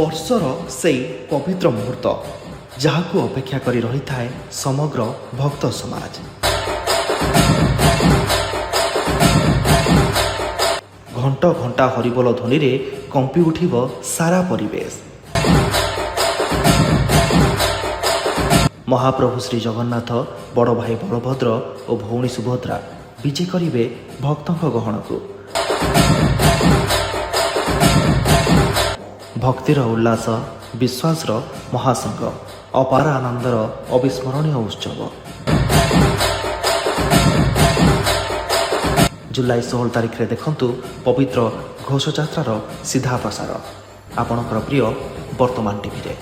ବର୍ଷର ସେଇ ପବିତ୍ର ମୁହୂର୍ତ୍ତ ଯାହାକୁ ଅପେକ୍ଷା କରି ରହିଥାଏ ସମଗ୍ର ଭକ୍ତ ସମାଜ। ଘଣ୍ଟ ଘଣ୍ଟା ହରିବୋଲ ଧ୍ୱନିରେ କମ୍ପି ଉଠିବ ସାରା ପରିବେଶ। ମହାପ୍ରଭୁ ଶ୍ରୀ ଜଗନ୍ନାଥ ବଡ଼ ଭାଇ ବଳଭଦ୍ର ଓ ଭଉଣୀ ସୁଭଦ୍ରା ବିଜେ କରିବେ ଭକ୍ତଙ୍କ ଗହଣକୁ। ଭକ୍ତିର ଉଲ୍ଲାସ, ବିଶ୍ୱାସର ମହାସଂଗମ, ଅପାର ଆନନ୍ଦର ଅବିସ୍ମରଣୀୟ ଉତ୍ସବ। ଜୁଲାଇ 16 ତାରିଖରେ ଦେଖନ୍ତୁ ପବିତ୍ର ଘୋଷଯାତ୍ରାର ସିଧା ପ୍ରସାର ଆପଣଙ୍କର ପ୍ରିୟ ବର୍ତ୍ତମାନ ଟିଭିରେ।